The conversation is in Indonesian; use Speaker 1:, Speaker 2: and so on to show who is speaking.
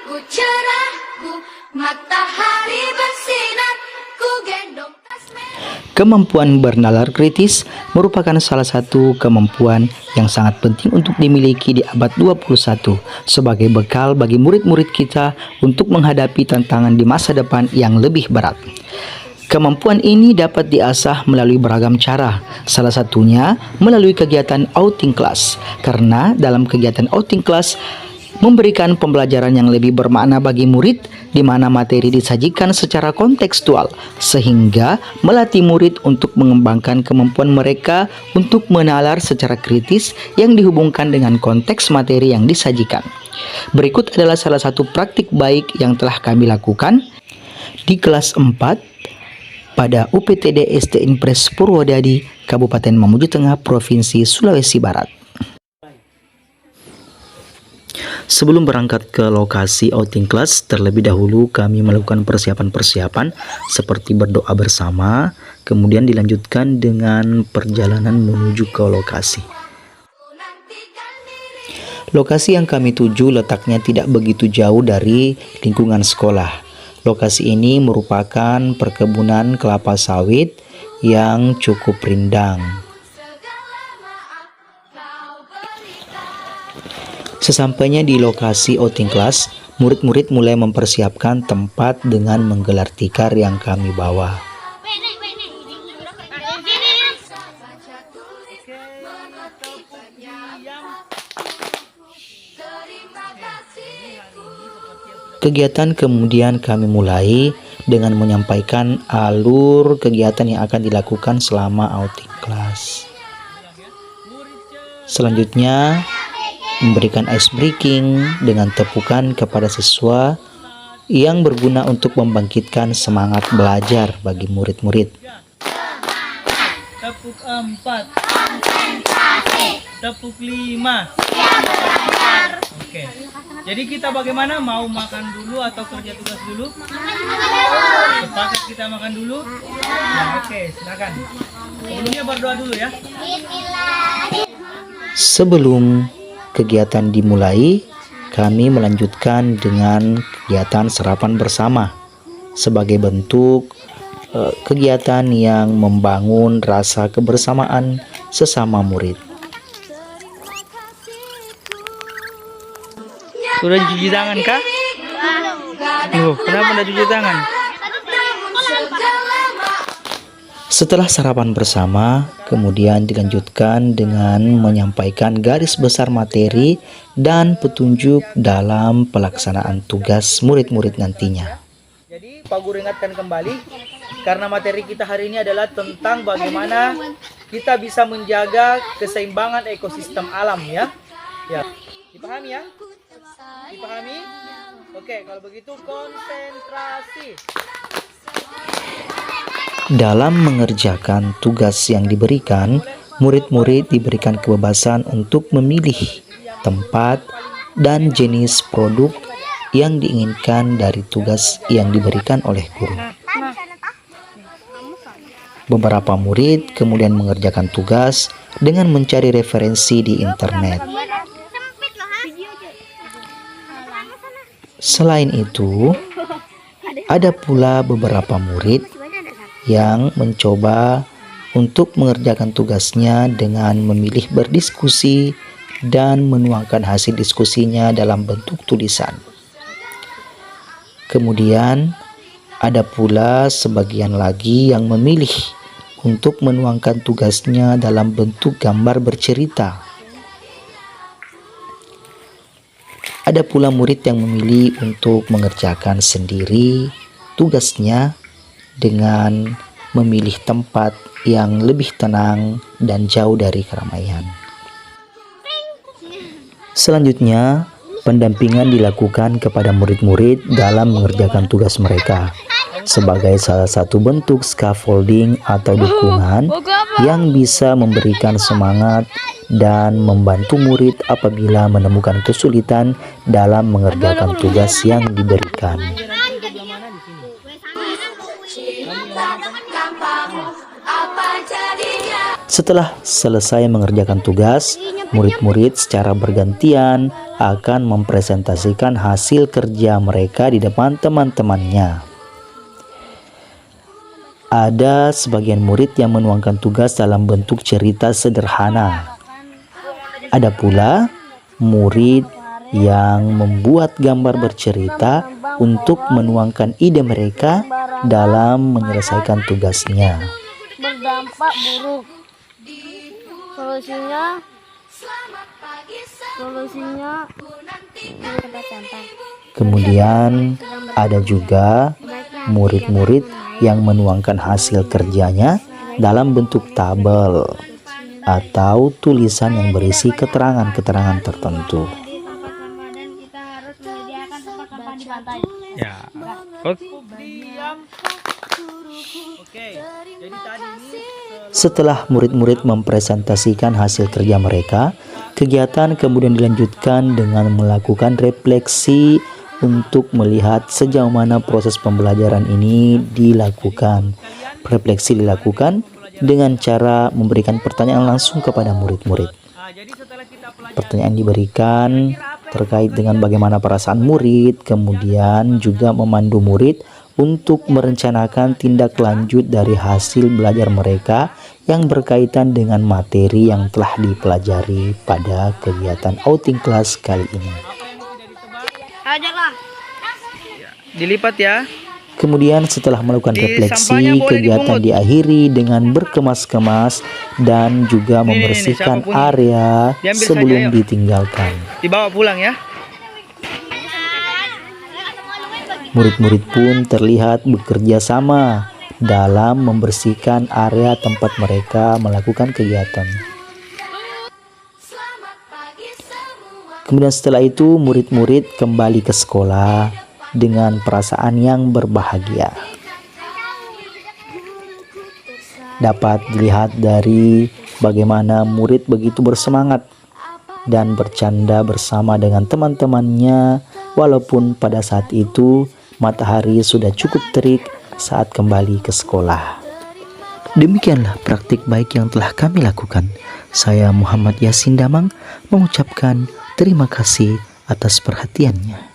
Speaker 1: ku cerah, ku matahari bersinar, ku gendong tas merah.
Speaker 2: Kemampuan bernalar kritis merupakan salah satu kemampuan yang sangat penting untuk dimiliki di abad 21 sebagai bekal bagi murid-murid kita untuk menghadapi tantangan di masa depan yang lebih berat. Kemampuan ini dapat diasah melalui beragam cara, salah satunya melalui kegiatan outing class, karena dalam kegiatan outing class memberikan pembelajaran yang lebih bermakna bagi murid, di mana materi disajikan secara kontekstual, sehingga melatih murid untuk mengembangkan kemampuan mereka untuk menalar secara kritis yang dihubungkan dengan konteks materi yang disajikan. Berikut adalah salah satu praktik baik yang telah kami lakukan di kelas 4 pada UPTD ST Impres Purwodadi, Kabupaten Mamuju Tengah, Provinsi Sulawesi Barat. Sebelum berangkat ke lokasi outing class, terlebih dahulu kami melakukan persiapan-persiapan seperti berdoa bersama, kemudian dilanjutkan dengan perjalanan menuju ke lokasi. Lokasi yang kami tuju letaknya tidak begitu jauh dari lingkungan sekolah. Lokasi ini merupakan perkebunan kelapa sawit yang cukup rindang. Sesampainya di lokasi outing class, murid-murid mulai mempersiapkan tempat dengan menggelar tikar yang kami bawa. Kegiatan kemudian kami mulai dengan menyampaikan alur kegiatan yang akan dilakukan selama outing class. Selanjutnya, memberikan ice breaking dengan tepukan kepada siswa yang berguna untuk membangkitkan semangat belajar bagi murid-murid.
Speaker 3: Tepuk 4, tepuk 5. Oke. Jadi kita bagaimana? Mau makan dulu atau kerja tugas dulu? Sepakat kita makan dulu? Nah, oke, silakan. Sebelumnya berdoa dulu ya.
Speaker 2: Sebelum kegiatan dimulai, kami melanjutkan dengan kegiatan sarapan bersama sebagai bentuk kegiatan yang membangun rasa kebersamaan sesama murid.
Speaker 3: Sudah cuci tangan kah? Oh, kenapa tidak cuci tangan?
Speaker 2: Setelah sarapan bersama, kemudian dilanjutkan dengan menyampaikan garis besar materi dan petunjuk dalam pelaksanaan tugas murid-murid nantinya.
Speaker 3: Jadi Pak Guru ingatkan kembali, karena materi kita hari ini adalah tentang bagaimana kita bisa menjaga keseimbangan ekosistem alam ya. Ya, dipahami ya? Dipahami? Oke, kalau begitu konsentrasi.
Speaker 2: Dalam mengerjakan tugas yang diberikan, murid-murid diberikan kebebasan untuk memilih tempat dan jenis produk yang diinginkan dari tugas yang diberikan oleh guru. Beberapa murid kemudian mengerjakan tugas dengan mencari referensi di internet. Selain itu, ada pula beberapa murid yang mencoba untuk mengerjakan tugasnya dengan memilih berdiskusi dan menuangkan hasil diskusinya dalam bentuk tulisan. Kemudian, ada pula sebagian lagi yang memilih untuk menuangkan tugasnya dalam bentuk gambar bercerita. Ada pula murid yang memilih untuk mengerjakan sendiri tugasnya dengan memilih tempat yang lebih tenang dan jauh dari keramaian. Selanjutnya, pendampingan dilakukan kepada murid-murid dalam mengerjakan tugas mereka sebagai salah satu bentuk scaffolding atau dukungan yang bisa memberikan semangat dan membantu murid apabila menemukan kesulitan dalam mengerjakan tugas yang diberikan. Setelah selesai mengerjakan tugas, murid-murid secara bergantian akan mempresentasikan hasil kerja mereka di depan teman-temannya. Ada sebagian murid yang menuangkan tugas dalam bentuk cerita sederhana. Ada pula murid yang membuat gambar bercerita untuk menuangkan ide mereka dalam menyelesaikan tugasnya.
Speaker 4: Berdampak buruk. Solusinya
Speaker 2: Kemudian ada juga murid-murid yang menuangkan hasil kerjanya dalam bentuk tabel atau tulisan yang berisi keterangan-keterangan tertentu.
Speaker 3: Ya. Oke. Jadi tadi ini
Speaker 2: Setelah murid-murid mempresentasikan hasil kerja mereka, kegiatan kemudian dilanjutkan dengan melakukan refleksi untuk melihat sejauh mana proses pembelajaran ini dilakukan. Refleksi dilakukan dengan cara memberikan pertanyaan langsung kepada murid-murid.
Speaker 3: jadi setelah kita pelajari
Speaker 2: Pertanyaan diberikan terkait dengan bagaimana perasaan murid, kemudian juga memandu murid untuk merencanakan tindak lanjut dari hasil belajar mereka yang berkaitan dengan materi yang telah dipelajari pada kegiatan outing kelas kali ini.
Speaker 3: dilipat ya.
Speaker 2: Kemudian setelah melakukan refleksi,
Speaker 3: sampahnya boleh
Speaker 2: kegiatan
Speaker 3: dipungut.
Speaker 2: diakhiri dengan berkemas-kemas dan juga membersihkan
Speaker 3: siapa punya?
Speaker 2: area
Speaker 3: Diambil
Speaker 2: sebelum
Speaker 3: saja, yuk.
Speaker 2: ditinggalkan.
Speaker 3: Dibawa pulang ya.
Speaker 2: Murid-murid pun terlihat bekerja sama dalam membersihkan area tempat mereka melakukan kegiatan. Kemudian setelah itu murid-murid kembali ke sekolah dengan perasaan yang berbahagia. Dapat dilihat dari bagaimana murid begitu bersemangat dan bercanda bersama dengan teman-temannya walaupun pada saat itu matahari sudah cukup terik saat kembali ke sekolah. Demikianlah praktik baik yang telah kami lakukan. Saya Muhammad Yasin Damang mengucapkan terima kasih atas perhatiannya.